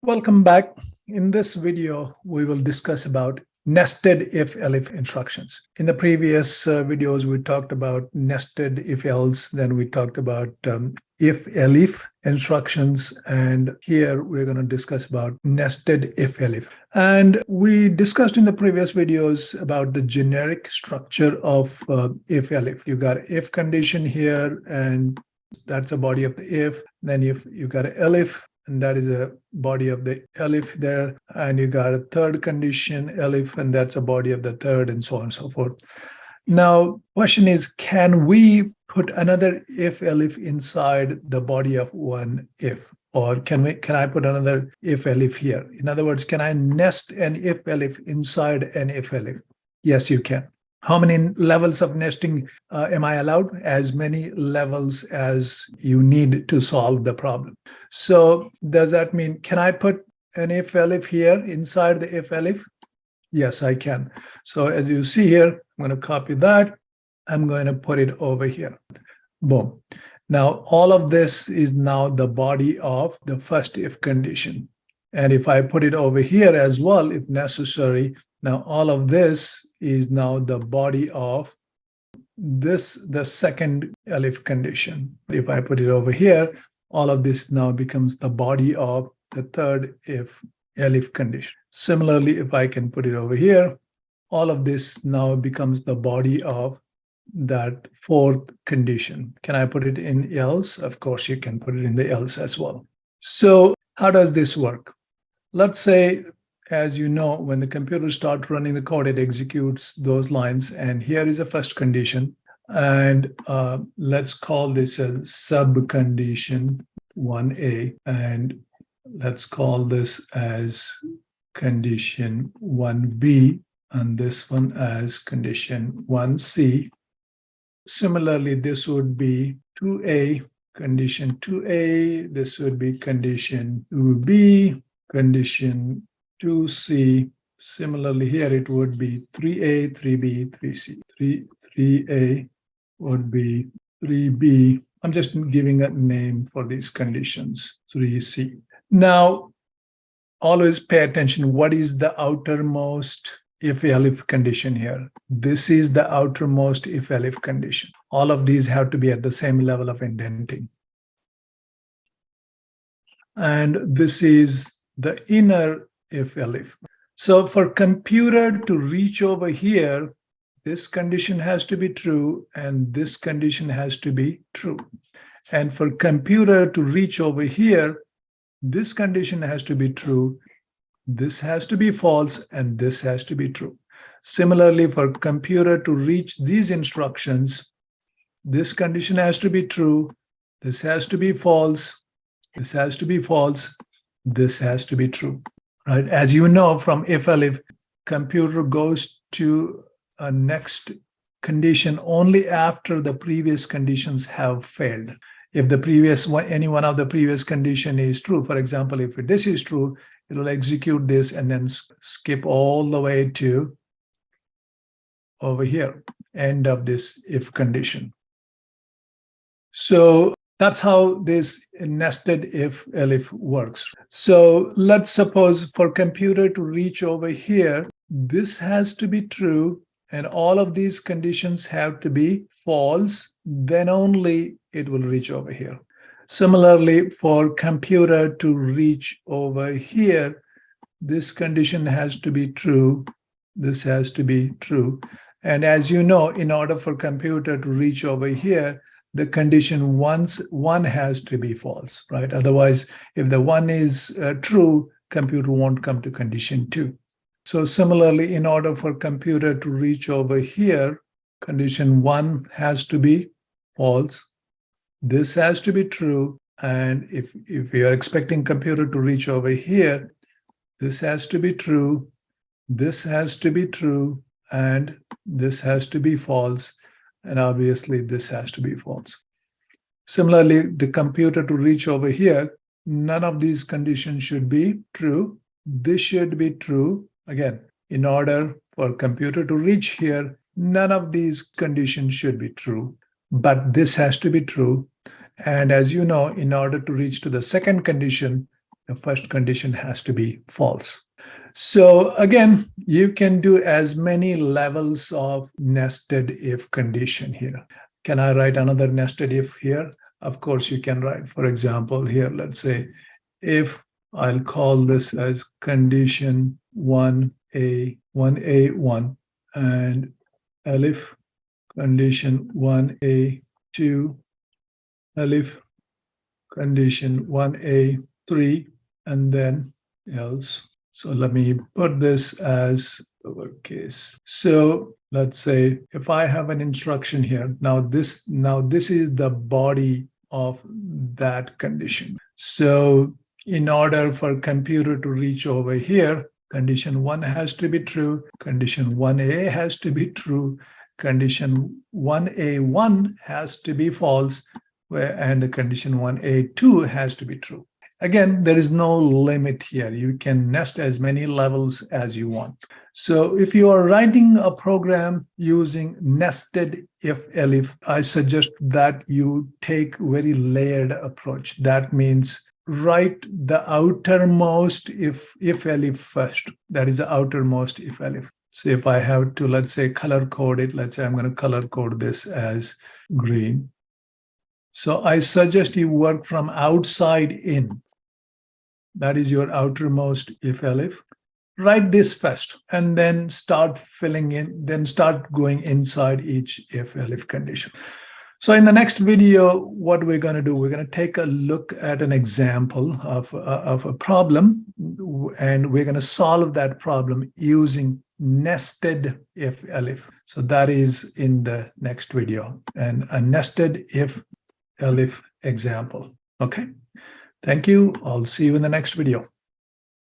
Welcome back. In this video, we will discuss about nested if-elif instructions. In the previous videos, we talked about nested if-else, then we talked about if-elif instructions, and here we're going to discuss about nested if-elif. And we discussed in the previous videos about the generic structure of if-elif. You got if condition here, and that's a body of the if. Then if you got an elif, and that is a body of the elif there, and you got a third condition, elif, and that's a body of the third, and so on and so forth. Now, question is, can we put another if-elif inside the body of one if? Or can I put another if-elif here? In other words, can I nest an if-elif inside an if-elif? Yes, you can. How many levels of nesting am I allowed? As many levels as you need to solve the problem. So does that mean, can I put an if-elif here inside the if-elif? Yes, I can. So as you see here, I'm going to copy that. I'm going to put it over here. Boom. Now, all of this is now the body of the first if condition. And if I put it over here as well, if necessary, now all of this is now the body of this, the second elif condition. If I put it over here, all of this now becomes the body of the third if elif condition. Similarly, if I can put it over here, all of this now becomes the body of that fourth condition. Can I put it in else? Of course, you can put it in the else as well. So how does this work? Let's say, as you know, when the computer starts running the code, it executes those lines. And here is the first condition. And let's call this a subcondition 1A. And let's call this as condition 1B. And this one as condition 1C. Similarly, this would be 2A, condition 2A. This would be condition 2B, condition 2C. Similarly, here it would be 3A, 3B, 3C. 3A would be 3B. I'm just giving a name for these conditions, 3C. Now, always pay attention. What is the outermost if-elif condition here? This is the outermost if-elif condition. All of these have to be at the same level of indenting. And this is the inner if-elif. So for computer to reach over here, this condition has to be true, and this condition has to be true. And for computer to reach over here, this condition has to be true, this has to be false, and this has to be true. Similarly, for computer to reach these instructions, this condition has to be true, this has to be false, this has to be false, this has to be true. Right? As you know from if-elif, computer goes to a next condition only after the previous conditions have failed. If the previous one, any one of the previous condition is true, for example, if this is true, it will execute this and then skip all the way to over here, end of this if condition. So that's how this nested if-elif works. So let's suppose for computer to reach over here, this has to be true, and all of these conditions have to be false, then only it will reach over here. Similarly, for computer to reach over here, this condition has to be true, this has to be true. And as you know, in order for computer to reach over here, the condition one has to be false, right? Otherwise, if the one is true, computer won't come to condition 2. So similarly, in order for computer to reach over here, condition 1 has to be false. This has to be true. And if you are expecting computer to reach over here, this has to be true, this has to be true, and this has to be false. And obviously, this has to be false. Similarly, the computer to reach over here, none of these conditions should be true. This should be true. Again, in order for computer to reach here, none of these conditions should be true, but this has to be true. And as you know, in order to reach to the second condition, the first condition has to be false. So again, you can do as many levels of nested if condition here. Can I write another nested if here? Of course you can write. For example, here, let's say if I'll call this as condition 1A, 1A1, and elif condition 1A2, elif condition 1A3, and then else. So let me put this as lowercase. So let's say if I have an instruction here, now this is the body of that condition. So in order for computer to reach over here, condition 1 has to be true, condition 1A has to be true, condition 1A1 has to be false, and the condition 1A2 has to be true. Again, there is no limit here. You can nest as many levels as you want. So if you are writing a program using nested if elif, I suggest that you take very layered approach. That means write the outermost if elif first. That is the outermost if elif. So if I have to, let's say, color code it, let's say I'm going to color code this as green. So I suggest you work from outside in. That is your outermost if elif. Write this first and then start filling in, then start going inside each if elif condition. So in the next video, what we're going to do, we're going to take a look at an example of a problem, and we're going to solve that problem using nested if elif. So that is in the next video, and a nested if elif example. Okay. Thank you. I'll see you in the next video.